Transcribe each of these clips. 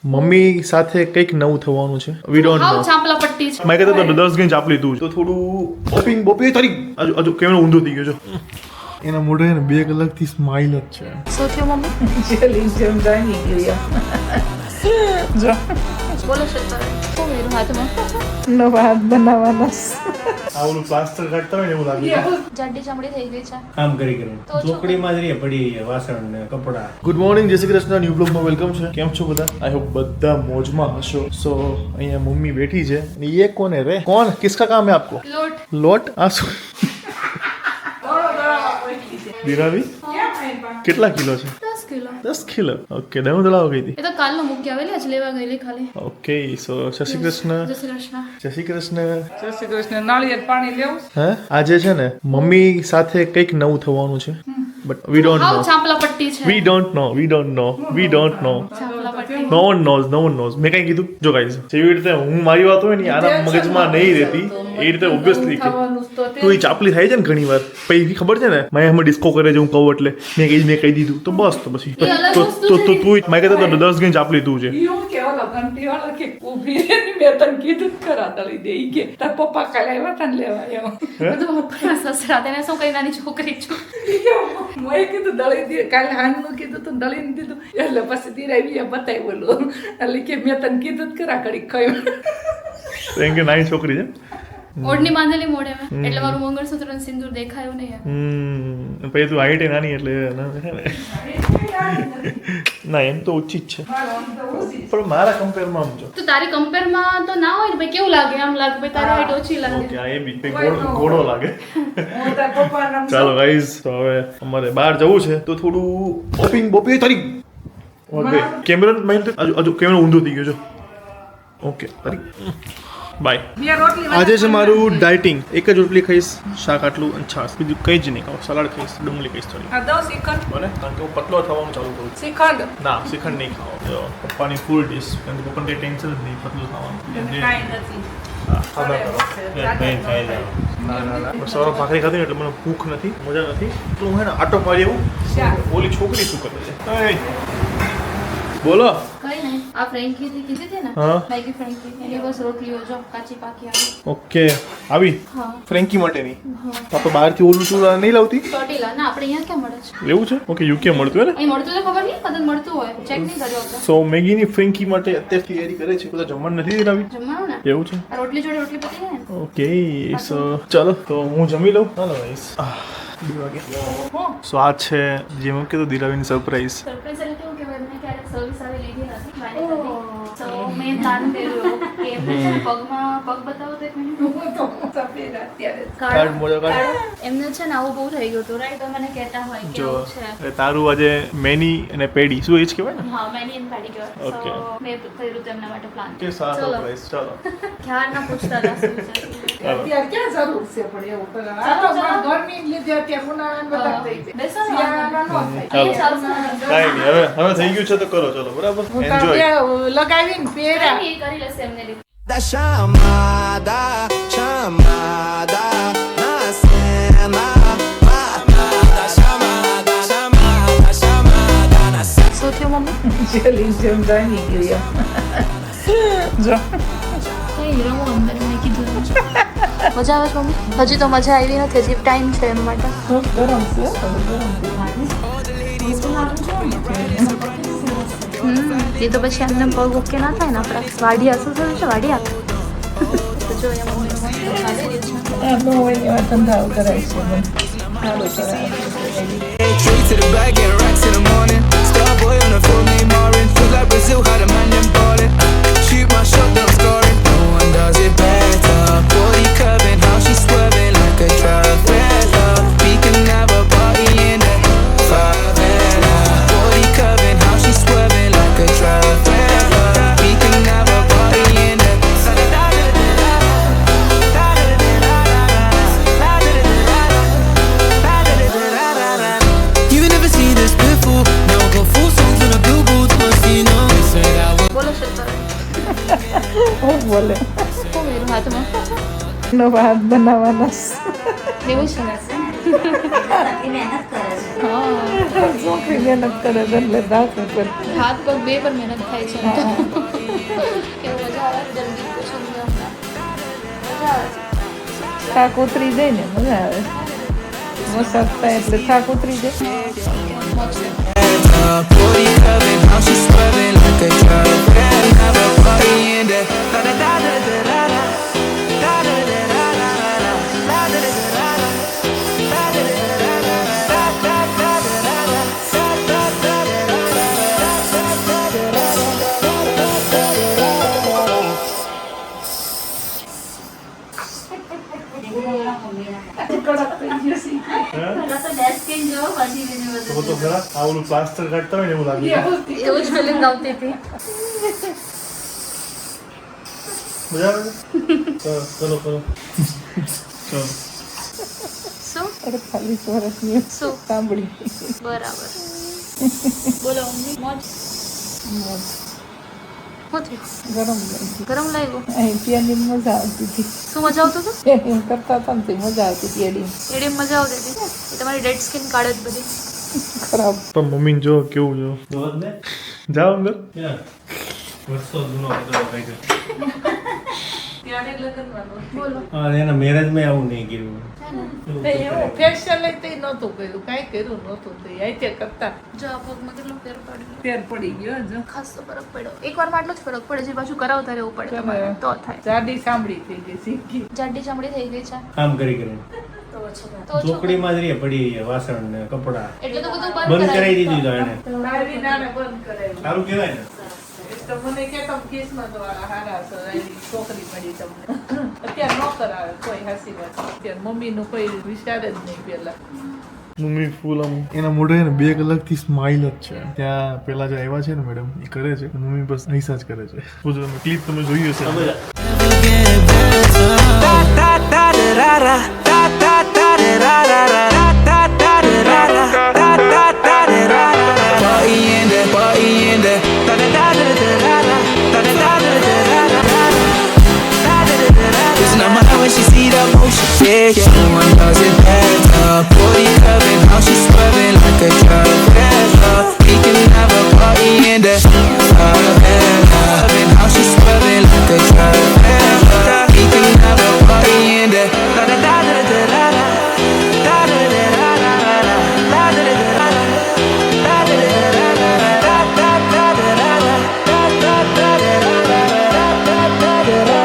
Mummy સાથે કંઈક નવું થવાનું છે. We don't know. ચાપલા પટ્ટી છે. મેં કહેતો તો 10 ગઈ ચાપલી તું તો થોડું ઓપિંગ બોપી તારી હજુ કેવો ઊંધો થઈ ગયો છો. એના મોઢે ને 2 કલાકથી સ્માઈલ જ છે. શું થયું મમ્મી? જેલી જેમ જામી ગયો. જો બોલો શેતર. શું મેરું હાથમાં? નવા હાથ બનાવવાના. આ ઓલું પ્લાસ્ટર કાઢતા હોય ને એવું લાગે. જાડી ચામડી થઈ ગઈ છે. કામ કરી ચોકડીમાં જ રહી પડી વાસણ ને કપડા. ગુડ મોર્નિંગ, જય શ્રી કૃષ્ણ. ન્યૂ બ્લોગમાં વેલકમ છે. કેમ છો બધા? આઈ હોપ બધા મોજમાં હશો. સો અહીંયા મમ્મી બેઠી છે. ये कौन है रे? कौन? किसका काम है आपको? લોટ. લોટ? આ શું? દીરાવી કેટલા કિલો છે? 10 કિલો. 10 કિલો. ઓકે, દહીં દળાવ ગઈ હતી. એ તો કાલનો મૂકી આવેલી આજ લેવા ગયેલી ખાલી. ઓકે, સો જય શ્રી કૃષ્ણ. જય શ્રી કૃષ્ણ. જય શ્રી કૃષ્ણ. જય શ્રી કૃષ્ણ. નાળિયેર પાણી લેવું. હે, આજે છે ને મમ્મી સાથે કંઈક નવું થવાનું છે. But we don't know. ચાપલા પટ્ટી છે. We don't know. We don't know. We don't know. ચાપલા પટ્ટી. No one knows. No one knows. મેં કઈ કીધું જો ગાઈસ, જેવી રીતે હું મારી વાત હોય ને આના મગજમાં નહીં રહેતી એ રીતે ઓબ્વિયસલી કે તું એ ચાપલી થાય છે ને ઘણી વાર પછી ખબર છે ને મેં હમણાં ડિસ્કો કરે છે હું કહું એટલે મેં કહી દીધું તો બસ તો પછી તો તું મેં કહેતો તો 10 ગઈ ચાપલી તું છે. એવું કે ઓલો ઘંટી વાળો કે ઊભી રહી મેં તને કીધું જ ખરા દળી દે ઈ કે તાર પપ્પા કાલે આવ્યા તને લેવા આવ્યો. બધું પપ્પાના સસરા તેને શું કરી નાની છોકરી છું. મેં કીધું દળી દે કાલે હાંજનું કીધું તો દળીને દીધું એટલે પછી ધીરે બતાવી બોલું એટલે કે મેં તને કીધું જ ખરા કડી કયું. એમ કે નાની છોકરી છે. ઓઢણી બાંધેલી મોઢે મેં એટલે મારું મંગળસૂત્ર અને સિંદૂર દેખાયું નહીં. પછી તું હાઈટ નાની એટલે ના એમ તો ઓછી જ છે પણ મારા કમ્પેરમાં આમ જો તો તારી કમ્પેરમાં તો ના હોય ને ભાઈ કેવું લાગે આમ લાગે ભાઈ તારી હાઈટ ઓછી લાગે. ઓકે, આ એ બી ઘોડો લાગે. હું તાર પપ્પાના ચાલો ગાઈઝ, તો હવે અમારે બહાર જવું છે તો થોડું ઓપિંગ બોપી તારી કેમેરા માઇન્ડ હજુ કેમેરો ઊંધો થઈ ગયો છો. ઓકે તારી બાય. બે રોટલી આજે છે મારું ડાયટિંગ. એક જ રોટલી ખાઈશ, શાક આટલું અને છાશ, બીજું કંઈ જ નહીં ખાઉં. સલાડ ખાઈશ, ડુંગળી ખાઈશ થોડી. આ દો શ્રીખંડ બને કારણ કે હું પતલો થવાનું ચાલુ કરું છું. શ્રીખંડ ના, શ્રીખંડ નહીં ખાઓ. જો પપ્પાની ફૂલ ડિશ, કારણ કે પપ્પાને કંઈ ટેન્શન જ નહીં પતલું ખાવાનું. કાંઈ નથી. હા, ખાધા કરો. બેન ખાઈ લેવા. ના સવારે ભાખરી ખાધી ને એટલે મને ભૂખ નથી, મજા નથી. તો હું હે ને આટો મારી આવું. ઓલી છોકરી શું કરે છે? બોલો. કઈ નહીં આ ફ્રેન્કી કીધી હતી ને હા. મેગી ફ્રેન્કી એની બસ રોટલીઓ જો કાચી પાકી આવી. ઓકે, આવી હા ફ્રેન્કી માટેની. હા. તો આપણે બહારથી ઓલું ચૂલા નહીં લાવતી? ટોટીલા ના આપણે અહીંયા ક્યાં મળે છે? લેવું છે? ઓકે, યુકે મળતું હોય ને. અહીં મળતું તો ખબર નહીં કદાચ મળતું હોય ચેક નહીં કર્યો આપણે. સો મેગીની ફ્રેન્કી માટે અત્યારે તૈયારી કરે છે. બધા જમવાનું નથી દેરાવી. જમવાનું ને એવું છે? આ રોટલી જોડે રોટલી પતી જાય ને. ઓકે, સો ચાલો તો હું જમી લઉં. હાલો ગાઈસ, 2 વાગે. સો આ છે જે મેં કીધું દિરાવીની સરપ્રાઈઝ. સરપ્રાઈઝ એટલે કેવું કે મેં ક્યારે સર્વિસ આવી લીધી નથી બાય કરી. સો મેં પ્લાન કર્યો કે એમને છે ને પગમાં પગ બતાવો તો એક મિનિટ. હું તો સફેદ અત્યારે કાર્ડ મોજા કાર્ડ. એમને છે ને આવું બહુ થઈ ગયું હતું રાઈટ તો મને કહેતા હોય કે જો આવું છે. એ તારું આજે મેની અને પેડી શું એ જ કહેવાય ને? હા મેની એમ પાડી ગયો. Okay. સો મેં કર્યું તો એમના માટે પ્લાન. કે સારા સરપ્રાઈઝ. ચાલો ખ્યાલ ના પૂછતા હતા શું છે. ચાલો. અત્યારે ક્યાં જરૂર છે પણ એવું કરે. આ તો ગરમી લીધે અત્યારે ઉનાળામાં બધા થઈ જાય. બેસો ને શિયાળામાં ન થાય. ચાલો. એ સારું સારું. કાંઈ નહીં, હવે થઈ ગયું છે તો કરો. ચલો બરાબર, હું તો એન્જોય. બે લગાવીને પહેર્યા. એ કરી લેશે એમને રીતે. Da chamada, chamada, na cena. Da chamada, chamada, chamada, na cena. શું થયું મમ્મી? જેલી જેમ જામી ગયો. જો કઈ રમો અંદર મેં કીધું મજા આવે છે મમ્મી? હજી તો મજા આવી નથી, હજી ટાઈમ છે એમ માટે. ગરમ છે એ તો પછી એમને પગ ઓકે ના થાય ને આપણે વાડિયા શું થયું છે વાડિયા તો જો એમ મસ્ત ચાલી રહ્યું છે. આ નો હોય એવા ધંધાઓ કરાય છે સારું કરાય. Tree to the bag, get racks in the morning. Starboy on the phone, name Orange. Feel like Brazil, how the man them ballin'. Shoot my shot, then I'm scoring. No one does it better. Body curving, how she swerving like a Travella. We can have a party in the favela. Body curving, how she swerving like a Travella. We can have a party in the You never seen this before. Now I got 4 songs on a billboard. Must you know? They said I was. બોલો શેતર હું બોલે શું કર્યું હાથમાં નવા હાથ બનાવવાના. એવું છે છોકરી મહેનત કરે છે એટલે દાંત ઉપર હાથ પગ બે પર મહેનત થાય છે કેવું મજા આવે જલ્દી ટ્યુશન જવામાં મજા આવે છે થાક ઉતરી જાય ને મજા આવે મસાજ થાય એટલે થાક ઉતરી જાય Booty clubbing, how she swerving like a drug. Have a party in there. Da da da da da da da. Da da da da da da. Da da da da da. Da da da da da. Da da da da da. Da da તો ખરા આ ઓલું plaster કાઢતા હોય ને એવું લાગે એવું જ ફિલિંગ આવતી હતી મજા આવે છે ચલો ચલો ચલો શું 48 વર્ષની શું સાંભળી બરાબર બોલો મમ્મી મોજ શું થયું ગરમ લાગી ગરમ લાગ્યું અહીં પેલી મજા આવતી હતી શું મજા આવતું હતું એમ કરતા હતા ને તો મજા આવતી હતી એડી એડી મજા આવતી હતી એ તમારી ડેડ સ્કિન કાઢે જ બધી ખરાબ પણ મમ્મીને જો કેવું જો જોત ને જાઓ અંદર ક્યાં વર્ષો જૂનો હતો ભાઈ ત્યારે લગ્નમાં બોલો હા એના મેરેજમાં આવું નહીં કર્યું એવું ફેશિયલ તે નહોતું કર્યું કાંઈ કર્યું નહોતું તે આઈતે કરતા જો આ પગમાં કેટલો ફેર પડ્યો ફેર પડી ગયો જો ખાસ તો ફરક પડ્યો એકવારમાં આટલો જ ફરક પડે છે પાછું કરાવતા રહેવું પડે તમારે તો થાય જાડી સાંભળી થઈ ગઈ શીખી જાડી ચામડી થઈ ગઈ છે કામ કરી કરીને તો ઓછું ચોકડીમાં જ રહી પડી વાસણ ને કપડા એટલે તો બધું બંધ કરાવી દીધું તો એને તારી નાને બંધ કરાવ્યું સારું કહેવાય ને તો મને કે તમે કિસ્મત વાળા હારા છો એની છોકરી મળી તમને અત્યારે ન કરાવે કોઈ હાસી વાત અત્યારે મમ્મીનું કોઈ વિચાર જ નહીં પેલા મમ્મી ફૂલ આમ એના મોઢે ને 2 કલાકથી સ્માઇલ જ છે ત્યાં પેલા જે આવ્યા છે ને મેડમ એ કરે છે મમ્મી બસ હૈસા જ કરે છે પૂછો તમે ક્લિપ તમે જોઈ હશે da da da da da. Da da da da da da. Da da da da da da. Da da da da da. Party in there, party in there. Da da da da da da. Da da da da da da. Da da da da da. Listen, I'm out when she see the motion. Yeah, yeah. No one does it better. Booty clubbing, how she swerving like a drug. Yeah, we can have a party in there. Loving how she swerving like a drug. Yeah, we can have a party in there. Da da da da da da. Da da da da da da. Da da da da da. Da da da da da. Da da da da da. Da da da da da.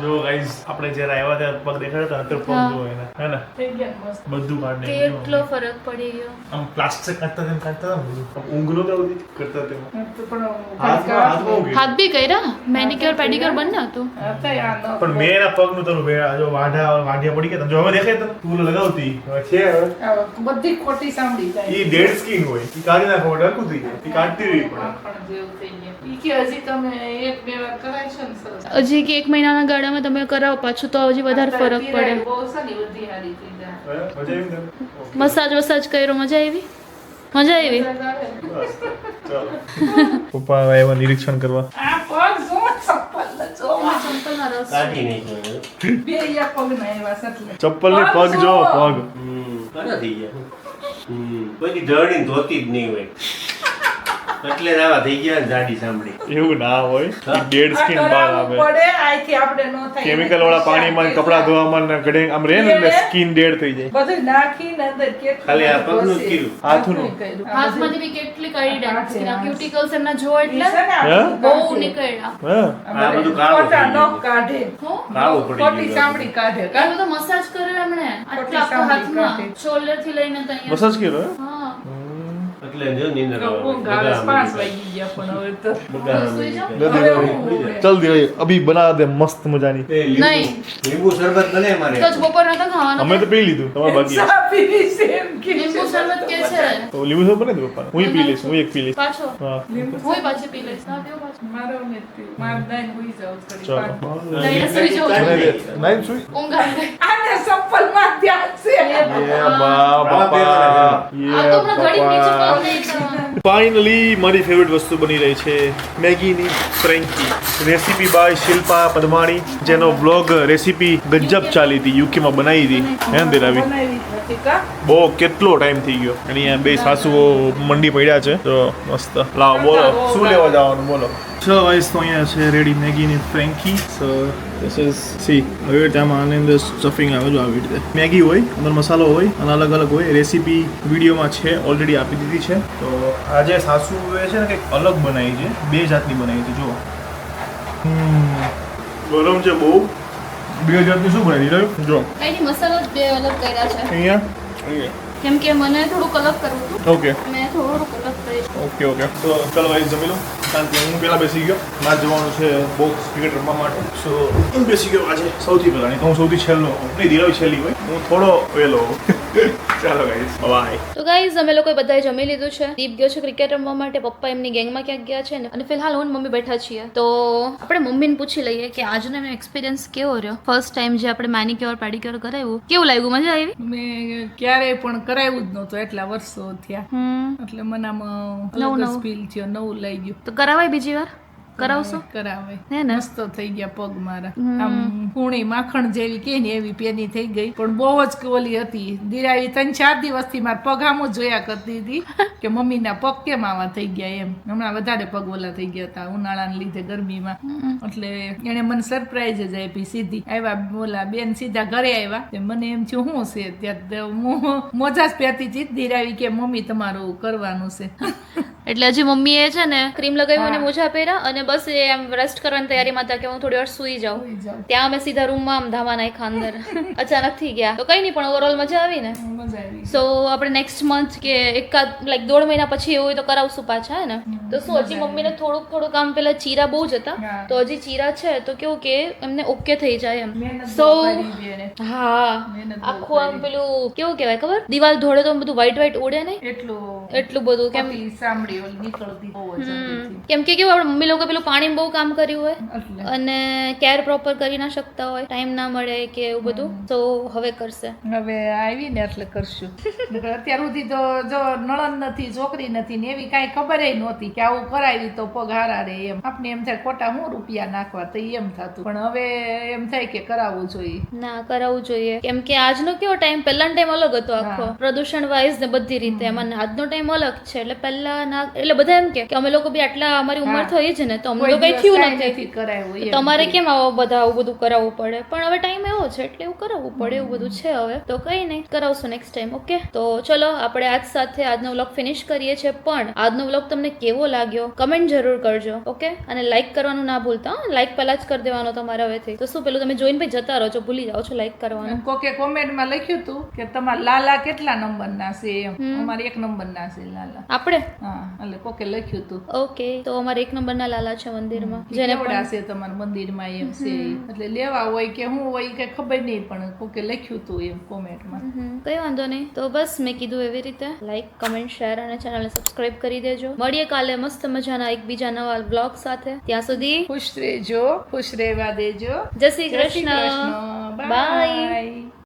જો guys આપણે જ્યારે આવ્યા ત્યાં પગ દેખાડ્યો હતો અત્યારે પગ જો એના હે ને થઈ ગયા મસ્ત બધું કાઢને કેટલો ફરક પડી ગયો આમ પ્લાસ્ટર કાઢતા તેમ કાઢતા હતા બધું આમ ઊંઘલો તો આવતી કરતા તેમ તો પણ હાથમાં ઊંઘી હાથ બી કર્યા મેનિક્યોર પેડિક્યોર બંને હતું અત્યારે આ ન પણ મેં એના પગનું તરું જો વાઢિયા પડી ગયા જો હવે દેખાય તને તું લગાવતી હવે છે હવે આ બધી ખોટી સાંભળી જાય એ ડેડ સ્કિન હોય એ કાઢી નાખો ડરકું થઈ જાય એ કાઢતી રહી પડે માખણ જેવું થઈ ગયું ઈ કે હજી તમે 1-2 વાર કરાવશો ને સરસ હજી કે 1 મહિનાના ગાળામાં તમે કરાવો પાછું તો હજી વધારે ફરક પડે બહુ સારી બધી હારી થઈ જાય મજા આવી ને મસાજ વસાજ કર્યો મજા આવી મજા આવી ચાલો પપ્પા આવ્યા નિરીક્ષણ કરવા આ પગ જો ચપ્પલ જો ચંપલના રસ કાઢી નહીં જોયું બે યા પગ ના એવા સટલે ચપ્પલ ને પગ જો પગ કાઢા થઈ ગયા કોઈ જર્ની ધોતી જ નહીં હોય એટલે જ આવા થઈ ગયા ને જાડી સાંભળી એવું ના હોય ડેડ સ્કિન બહાર આવે પડે આથી આપણે નો થાય કેમિકલ વાળા પાણીમાં ને કપડા ધોવામાં ને ઘડે આમ રહે ને એટલે સ્કિન ડેડ થઈ જાય બધું નાખીને અંદર કેટલું ખાલી આ પગનું જ કર્યું. હાથનું. હાથમાંથી બી કેટલી કાઢી ડાન્સ ક્યુટિકલ્સ એમના જો એટલે હે? બહુ નીકળ્યા હા આ બધું કાળું ખોટા થઈ ગયું. નખ કાઢે હો કાળું પડી ખોટી ગયું. ચામડી કાઢે એ બધો મસાજ કર્યો એમણે આટલા આખા ચામડી હાથમાં કાઢે. શોલ્ડર થી લઈને તો અહીંયા મસાજ કર્યો હે? હા એટલે જો નીંદર આવે. ઊંઘ આવે બધા 5 આમ વાગી ગયા પણ હવે તો બધા આમ સુઈ જાઓ. દે, દે, દે, દે. ચલ દે અભી બના દે મસ્ત મજાની એ લીંબુ- નહીં. લીંબુ શરબત બને અમારે તો જ બપોર નતા ખાવાનું અમે તો પી લીધું તમારે બાકી છે. ચા પીવી છે એમ કે લીંબુ શરબત કે છે તો લીંબુ શરબત બને દે પપ્પા હું પી લઈશ હું એક પી લઈશ પાછો હા હું પાછી પી લઈશ ના પીવો પાછો મારો નથી માર દાઈ હોઈ જાવ થોડી ચાલો પાંચ. લઈને સુઈ જાઓ. નાઈન સુઈ ઊંઘ આવે આને ચપ્પલ માં ધ્યાન છે એ બા બાપા આ તો હમણાં ઘડી નીચે પગ નહીં કરવાનો. ફાઇનલી મારી ફેવરિટ વસ્તુ બની રહી છે મેગીની ફ્રેન્કી. રેસીપી બાય શિલ્પા પદમાણી, જેનો બ્લોગ રેસીપી ગજબ ચાલી હતી, યુકેમાં બનાવી હતી. હે દેરાવી બનાવી જ નથી કા બહુ કેટલો ટાઈમ થઈ ગયો. અને અહીંયા બે સાસુઓ મંડી પડ્યા છે તો મસ્ત. લાવો બોલો શું લેવા જવાનું બોલો. ચલો ગાઈસ, તો અહીંયા છે રેડી મેગીની frankie. So this is see આવી રીતે આમાં આની અંદર સ્ટફિંગ આવે જો આવી રીતે મેગી હોય, અંદર મસાલો હોય અને અલગ અલગ હોય. રેસીપી વિડીયોમાં છે, ઓલરેડી આપી દીધી છે. તો આજે સાસુએ છે ને કંઈક અલગ બનાવી છે, બે જાતની બનાવી છે. જો ગરમ છે બહુ. બે જાતની શું બનાવી દીધું જો કઈ મસાલો જ બે અલગ કર્યા છે અહીંયા. કેમ કે મને થોડુંક અલગ કરવું હતું, ઓકે મેં થોડુંક અલગ કરી. Okay okay. તો ચાલો ગાઈસ જમી લો. કારણ કે હું પહેલાં બેસી ગયો, મારે જવાનું છે બોક્સ ક્રિકેટ રમવા માટે. સો હું બેસી ગયો આજે સૌથી પહેલાં. નહીં તો હું સૌથી છેલ્લો હોઉં. નહીં દિરાવી છેલ્લી હોય, હું થોડો વહેલો હોઉં. ચાલો ગાઈસ બાય. તો ગાઈઝ અમે લોકોએ બધાએ જમી લીધું છે. દીપ ગયો છે ક્રિકેટ રમવા માટે, પપ્પા એમની ગેંગમાં ક્યાંક ગયા છે ને, અને ફિલહાલ હું ને મમ્મી બેઠા છીએ. તો આપણે મમ્મીને પૂછી લઈએ કે આજનો એનો એક્સપિરિયન્સ કેવો રહ્યો. ફર્સ્ટ ટાઈમ જે આપણે મેનિક્યોર પેડિક્યોર કરાવ્યું, કેવું લાગ્યું? મજા આવી? મેં ક્યારેય પણ કરાવ્યું જ નહોતું, એટલા વર્ષો થયા. એટલે મને આમાં નવું અલગ જ ફીલ થયો, નવું લઈ ગયું. તો કરાવાય બીજી વાર? કરાવશો? કરાવે. હે ને? મસ્ત થઈ ગયા પગ મારા. આમ પૂણી માખણ જેવી કે ને એવી પેની થઈ ગઈ. પણ બહુ જ ઓલી હતી દિરાવી. 3-4 દિવસથી મારા પગ આમ જ જોયા કરતી હતી કે મમ્મીના પગ કેમ આવા થઈ ગયા એમ. હમણાં વધારે પગ ઓલા થઈ ગયા હતા ઉનાળાને લીધે, ગરમીમાં. એટલે એને મને સરપ્રાઈઝ જ આપી. સીધી આવ્યા ઓલા બેન, સીધા ઘરે આવ્યા. મને એમ થયું શું છે, ત્યાં હું મોજા જ પહેરતી હતી. દિરાવી કે મમ્મી તમારું કરવાનું છે. એટલે હજી મમ્મીએ છે ને ક્રીમ લગાવ્યું અને મોજા પહેર્યા અને બસ એ એમ રેસ્ટ કરવાની તૈયારીમાં હતા કે હું થોડી વાર સુઈ જાઉં. ત્યાં અમે સીધા રૂમમાં આમ ધામા નાખ્યા અંદર. અચાનક થઈ ગયા. તો કઈ નહીં, પણ ઓવરઓલ મજા આવી ને. મજા આવી. સો આપણે નેક્સ્ટ મંથ કે એકાદ લાઈક 1.5 મહિના પછી એવું હોય તો કરાવશું પાછા, હે ને? તો શું હજી મમ્મીને થોડુંક આમ પેલા ચીરા બહુ જ હતા, તો હજી ચીરા છે તો કેવું કે એમને ઓકે થઈ જાય એમ. સો હા, આખું આમ પેલું કેવું કહેવાય ખબર, દિવાલ ધોળે તો બધું વ્હાઈટ ઉડે નહીં એટલું બધું. કેમ કેમ કે કેવું આપણે મમ્મી લોકો પેલું પાણી બહુ કામ કર્યું હોય અને કેર પ્રોપર કરી ના શકતા હોય, ટાઈમ ના મળે કે એવું બધું. તો હવે કરશે, હવે આવી ને એટલે કરશું. અત્યાર સુધી તો જો નણંદ નથી, છોકરી નથી ને એવી કાંઈ ખબર નહોતી કે આવું કરાવી તો પગ હારા રે એમ. આપણે એમ થાય ખોટા હું રૂપિયા નાખવા, તો એમ થતું. પણ હવે એમ થાય કે કરાવવું જોઈએ. ના, કરાવવું જોઈએ. કેમ કે આજનો કેવો ટાઈમ, પહેલાનો ટાઈમ અલગ હતો આખો, પ્રદૂષણ વાઇઝ ને બધી રીતે. એમાં આજનો ટાઈમ અલગ છે. એટલે પહેલા ના, એટલે બધા એમ કે અમે લોકો બી આટલા અમારી ઉંમર થઈ છે ને તો અમને તો કઈ થયું નથી, તમારે કેમ આવું બધા આવું બધું કરાવવું પડે. પણ હવે ટાઈમ એવો છે એટલે એવું કરાવવું પડે, એવું બધું છે. હવે તો કઈ નહીં, કરાવશું નેક્સ્ટ ટાઈમ. ઓકે, તો ચલો આપણે આજ સાથે આજનો વ્લોગ ફિનિશ કરીએ છીએ. પણ આજનો વ્લોગ તમને કેવો લાગ્યો કમેન્ટ જરૂર કરજો. ઓકે, અને લાઈક કરવાનું ના ભૂલતા. લાઈક પહેલા જ કરી દેવાનો તમારે હવેથી. તો શું પેલું તમે જોઈને પછી જતા રહો છો, ભૂલી જાઓ છો લાઈક કરવાનું. કોકે કોમેન્ટમાં લખ્યું હતું કે તમારા લાલા કેટલા નંબરના છે એમ. અમારે 1 નંબરના છે લાલા. આપણે એટલે કોકે લખ્યું હતું. ઓકે, તો અમારે 1 નંબરના લાલા છે મંદિરમાં, જેને પણ છે તમારા મંદિરમાં એમ છે. એટલે લેવા હોય કે હું હોય કે ખબર નહીં, પણ કોકે લખ્યું હતું એમ કોમેન્ટમાં. કઈ વાંધો નહીં. તો બસ મેં કીધું એવી રીતે લાઈક, કમેન્ટ, શેર અને ચેનલને સબસ્ક્રાઇબ કરી દેજો. મળીએ કાલે મસ્ત મજાના એકબીજા નવા બ્લોગ સાથે. ત્યાં સુધી ખુશ રહેજો, ખુશ રહેવા દેજો. જય શ્રી કૃષ્ણ. બાય.